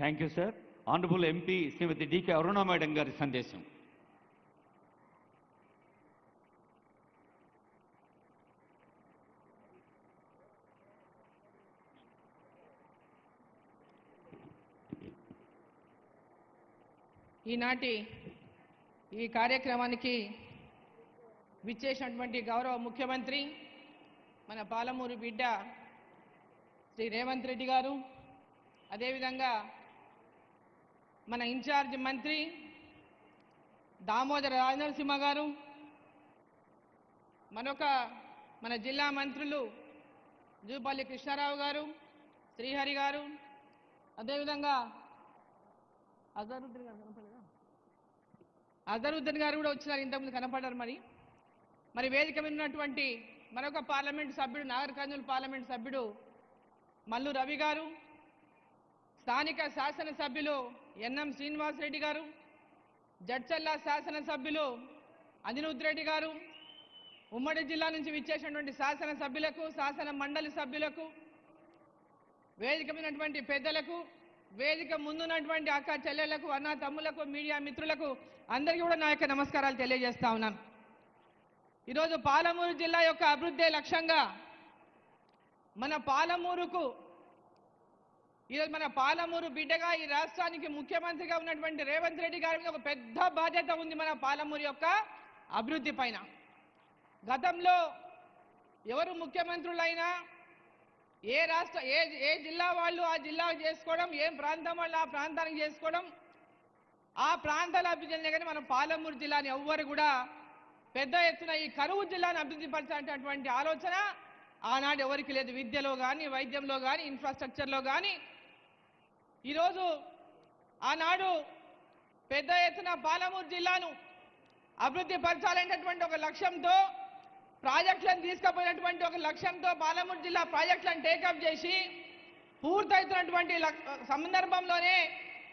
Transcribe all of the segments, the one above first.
Thank you sir. Honourable MP Shrimati DK Aruna madam గారి సందేశం. ఈనాటి ఈ కార్యక్రమానికి విచ్చేసినటువంటి గౌరవ ముఖ్యమంత్రి మన పాలమూరు బిడ్డ శ్రీ రేవంత్ రెడ్డి గారు, అదేవిధంగా మన ఇన్ఛార్జ్ మంత్రి దామోదర రాజనరసింహ గారు, మన జిల్లా మంత్రులు జూపల్లి కృష్ణారావు గారు, శ్రీహరి గారు, అదేవిధంగా అజరుద్దీన్ గారు కూడా వచ్చినారు, ఇంతకుముందు కనపడ్డారు. మరి వేదిక మీద ఉన్నటువంటి మరొక పార్లమెంటు సభ్యుడు, నాగర్ కర్నూలు పార్లమెంటు సభ్యుడు మల్లు రవి గారు, స్థానిక శాసనసభ్యులు ఎన్ఎం శ్రీనివాసరెడ్డి గారు, జడ్చల్ల శాసనసభ్యులు అనిరుద్ రెడ్డి గారు, ఉమ్మడి జిల్లా నుంచి విచ్చేసినటువంటి శాసనసభ్యులకు, శాసన మండలి సభ్యులకు, వేదిక మీద ఉన్నటువంటి పెద్దలకు, వేదిక ముందున్నటువంటి అక్క చెల్లెళ్లకు, అన్న తమ్ములకు, మీడియా మిత్రులకు అందరికీ కూడా నా యొక్క నమస్కారాలు తెలియజేస్తా ఉన్నాను. ఈరోజు పాలమూరు జిల్లా యొక్క అభివృద్ధి లక్ష్యంగా మన పాలమూరు బిడ్డగా ఈ రాష్ట్రానికి ముఖ్యమంత్రిగా ఉన్నటువంటి రేవంత్ రెడ్డి గారి మీద ఒక పెద్ద బాధ్యత ఉంది మన పాలమూరు యొక్క అభివృద్ధి పైన. గతంలో ఎవరు ముఖ్యమంత్రులైనా ఏ జిల్లా వాళ్ళు ఆ జిల్లాకు చేసుకోవడం, ఏ ప్రాంతం వాళ్ళు ఆ ప్రాంతానికి చేసుకోవడం, ఆ ప్రాంతాల అభివృద్ధి కానీ మన పాలమూరు జిల్లాని ఎవ్వరు కూడా పెద్ద ఎత్తున ఈ కరువు జిల్లాను అభివృద్ధి పరచాలనేటువంటి ఆలోచన ఆనాడు ఎవరికి లేదు. విద్యలో కానీ, వైద్యంలో కానీ, ఇన్ఫ్రాస్ట్రక్చర్లో కానీ. ఈరోజు ఆనాడు పెద్ద ఎత్తున పాలమూరు జిల్లాను అభివృద్ధి పరచాలనేటువంటి ఒక లక్ష్యంతో, ప్రాజెక్టులను తీసుకుపోయినటువంటి ఒక లక్ష్యంతో పాలమూరు జిల్లా ప్రాజెక్టులను టేకప్ చేసి పూర్తవుతున్నటువంటి సందర్భంలోనే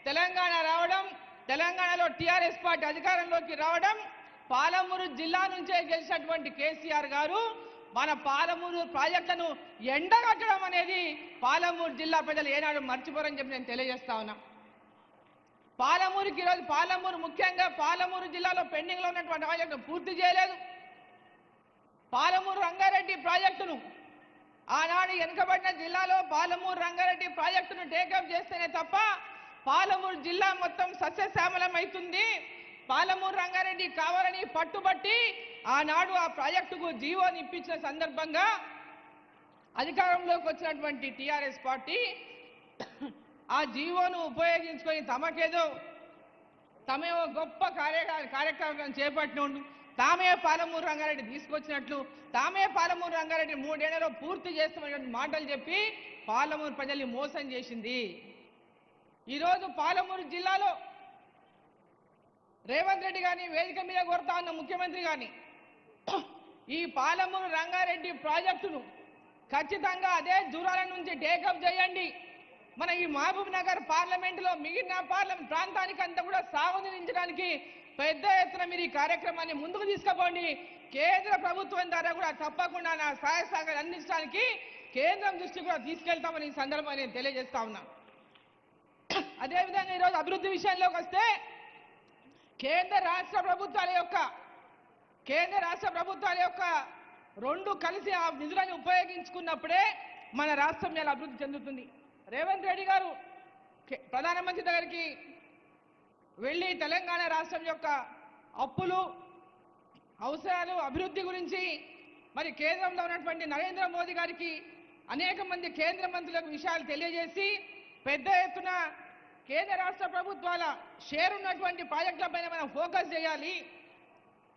తెలంగాణ రావడం, తెలంగాణలో టీఆర్ఎస్ పార్టీ అధికారంలోకి రావడం, పాలమూరు జిల్లా నుంచే గెలిచినటువంటి కేసీఆర్ గారు మన పాలమూరు ప్రాజెక్టులను ఎండగట్టడం అనేది పాలమూరు జిల్లా ప్రజలు ఏనాడు మర్చిపోరని చెప్పి నేను తెలియజేస్తా ఉన్నా. పాలమూరుకి ఈరోజు ముఖ్యంగా పాలమూరు జిల్లాలో పెండింగ్లో ఉన్నటువంటి ప్రాజెక్టు పూర్తి చేయలేదు. పాలమూరు రంగారెడ్డి ప్రాజెక్టును ఆనాడు వెనుకబడిన జిల్లాలో పాలమూరు రంగారెడ్డి ప్రాజెక్టును టేకప్ చేస్తేనే తప్ప పాలమూరు జిల్లా మొత్తం సస్యశ్యామలం అవుతుంది. పాలమూరు రంగారెడ్డి కావాలని పట్టుబట్టి ఆనాడు ఆ ప్రాజెక్టుకు జీవోని ఇప్పించిన సందర్భంగా అధికారంలోకి వచ్చినటువంటి టీఆర్ఎస్ పార్టీ ఆ జీవోను ఉపయోగించుకొని తమే గొప్ప కార్యక్రమం చేపట్టిన, తామే పాలమూరు రంగారెడ్డి తీసుకొచ్చినట్లు, తామే పాలమూరు రంగారెడ్డి 3 ఏళ్లలో పూర్తి చేస్తామనే మాటలు చెప్పి పాలమూరు ప్రజల్ని మోసం చేసింది. ఈరోజు పాలమూరు జిల్లాలో రేవంత్ రెడ్డి గారిని వేదిక మీద కోరుతా ఉన్న ముఖ్యమంత్రి గారిని, ఈ పాలమూరు రంగారెడ్డి ప్రాజెక్టును ఖచ్చితంగా అదే దూరాల నుంచి టేకప్ చేయండి. మన ఈ మహబూబ్ నగర్ పార్లమెంటులో మిగిలిన ప్రాంతానికి అంతా కూడా సాగునీరించడానికి పెద్ద ఎత్తున మీరు ఈ కార్యక్రమాన్ని ముందుకు తీసుకుపోండి. కేంద్ర ప్రభుత్వం ద్వారా కూడా తప్పకుండా నా సహాయ సహకారాలు అందించడానికి కేంద్రం దృష్టి కూడా తీసుకెళ్తామని ఈ సందర్భంగా నేను తెలియజేస్తా ఉన్నా. అదేవిధంగా ఈరోజు అభివృద్ధి విషయంలోకి వస్తే కేంద్ర రాష్ట్ర ప్రభుత్వాల యొక్క రెండు కలిసి ఆ నిధులను ఉపయోగించుకున్నప్పుడే మన రాష్ట్రం ఇలా అభివృద్ధి చెందుతుంది. రేవంత్ రెడ్డి గారు ప్రధానమంత్రి దగ్గరికి వెళ్ళి తెలంగాణ రాష్ట్రం యొక్క అప్పులు, అవసరాలు, అభివృద్ధి గురించి మరి కేంద్రంలో ఉన్నటువంటి నరేంద్ర మోదీ గారికి అనేక మంది కేంద్ర మంత్రులకు విషయాలు తెలియజేసి పెద్ద ఎత్తున కేంద్ర రాష్ట్ర ప్రభుత్వాల షేర్ ఉన్నటువంటి ప్రాజెక్టులపైన మనం ఫోకస్ చేయాలి.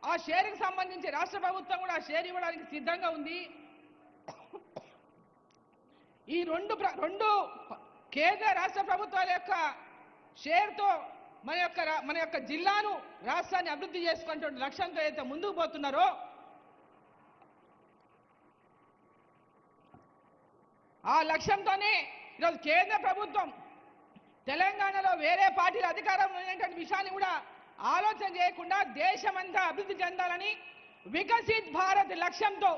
ఆ షేర్కి సంబంధించి రాష్ట్ర ప్రభుత్వం కూడా ఆ షేర్ ఇవ్వడానికి సిద్ధంగా ఉంది. ఈ రెండు కేంద్ర రాష్ట్ర ప్రభుత్వాల యొక్క షేర్తో మన యొక్క జిల్లాను, రాష్ట్రాన్ని అభివృద్ధి చేసుకునే లక్ష్యంతో అయితే ముందుకు పోతున్నారో ఆ లక్ష్యంతోనే ఈరోజు కేంద్ర ప్రభుత్వం తెలంగాణలో వేరే పార్టీల అధికారంలో ఉన్నటువంటి విషయాన్ని కూడా ఆలోచన చేయకుండా దేశమంతా అభివృద్ధి చెందాలని వికసిత్ భారత్ లక్ష్యంతో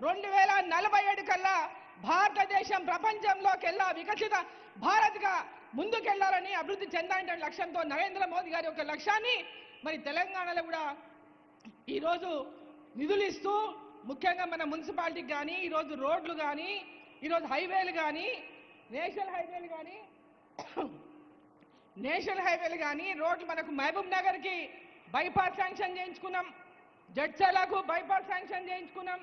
2047 కల్లా భారతదేశం ప్రపంచంలోకెల్లా వికసిత భారత్గా ముందుకెళ్లాలని అభివృద్ధి చెందాలనే లక్ష్యంతో నరేంద్ర మోదీ గారి యొక్క లక్ష్యాన్ని మరి తెలంగాణలో కూడా ఈరోజు నిధులు ఇస్తూ ముఖ్యంగా మన మున్సిపాలిటీకి కానీ ఈరోజు రోడ్లు కానీ ఈరోజు హైవేలు కానీ నేషనల్ హైవేలు కానీ రోడ్లు మనకు మహబూబ్ నగర్కి బైపాస్ శాంక్షన్ చేయించుకున్నాం, జడ్చర్లకు బైపాస్ శాంక్షన్ చేయించుకున్నాం.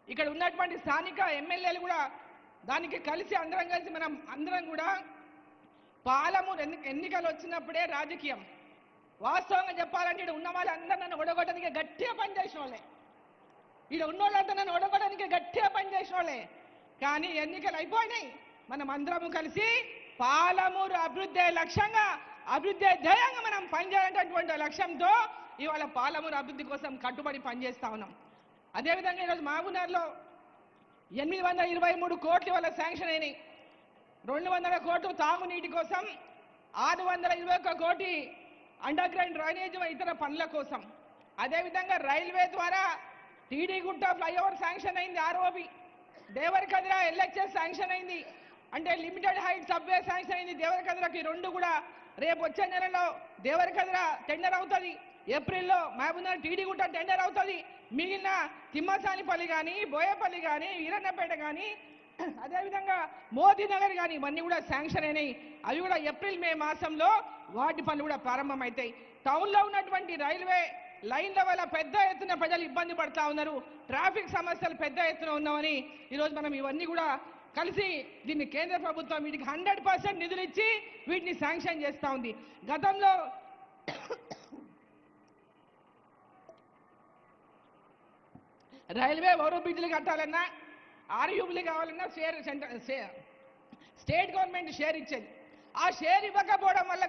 ఇక్కడ ఉన్నటువంటి స్థానిక ఎమ్మెల్యేలు కూడా దానికి కలిసి అందరం కూడా పాలమూరు ఎన్నికలు వచ్చినప్పుడే రాజకీయం. వాస్తవంగా చెప్పాలంటే ఇక్కడ ఉన్న వాళ్ళందరూ నన్ను ఓడగొట్టడానికి గట్టిగా పనిచేసిన వాళ్ళే, ఇక్కడ ఉన్న వాళ్ళంతా నన్ను ఓడగొట్టడానికి గట్టిగా పనిచేసిన వాళ్ళే. కానీ ఎన్నికలు అయిపోయినాయి, మనం అందరము కలిసి పాలమూరు అభివృద్ధి లక్ష్యంగా అభివృద్ధి ధ్యేయంగా మనం పనిచేయాలనేటువంటి లక్ష్యంతో ఇవాళ పాలమూరు అభివృద్ధి కోసం కట్టుబడి పనిచేస్తా ఉన్నాం. అదేవిధంగా ఈరోజు మహబూబ్నగర్లో 823 కోట్లు ఇవాళ శాంక్షన్ అయినాయి. 200 కోట్లు తాగునీటి కోసం, 621 కోటి అండర్ గ్రౌండ్ డ్రైనేజ్ ఇతర పనుల కోసం. అదేవిధంగా రైల్వే ద్వారా టీడీగుట్ట ఫ్లైఓవర్ శాంక్షన్ అయింది, ఆర్ఓబి. దేవరకద్ర ఎల్హెచ్ఎస్ శాంక్షన్ అయింది, అంటే లిమిటెడ్ హైట్ సబ్వే శాంక్షన్ అయింది దేవరకద్రకి. రెండు కూడా రేపు వచ్చే నెలలో దేవరకద్ర టెండర్ అవుతుంది, ఏప్రిల్లో మహబూబ్నగర్ టీడీగుట్ట టెండర్ అవుతుంది. మిగిలిన తిమ్మసానిపల్లి కానీ, బోయపల్లి కానీ, వీరన్నపేట కానీ, అదేవిధంగా మోదీనగర్ కానీ ఇవన్నీ కూడా శాంక్షన్ అయినాయి. అవి కూడా ఏప్రిల్ మే మాసంలో వాటి పనులు కూడా ప్రారంభమవుతాయి. టౌన్లో ఉన్నటువంటి రైల్వే లైన్ల వల్ల పెద్ద ఎత్తున ప్రజలు ఇబ్బంది పడతా ఉన్నారు, ట్రాఫిక్ సమస్యలు పెద్ద ఎత్తున ఉన్నామని ఈరోజు మనం ఇవన్నీ కూడా కలిసి దీన్ని కేంద్ర ప్రభుత్వం వీటికి 100% నిధులు ఇచ్చి వీటిని శాంక్షన్ చేస్తూ ఉంది. గతంలో రైల్వే ఓవర్ బ్రిడ్జ్లు కట్టాలన్నా, ఆర్యూబులు కావాలన్నా స్టేట్ గవర్నమెంట్ షేర్ ఇచ్చేది. ఆ షేర్ ఇవ్వకపోవడం వల్ల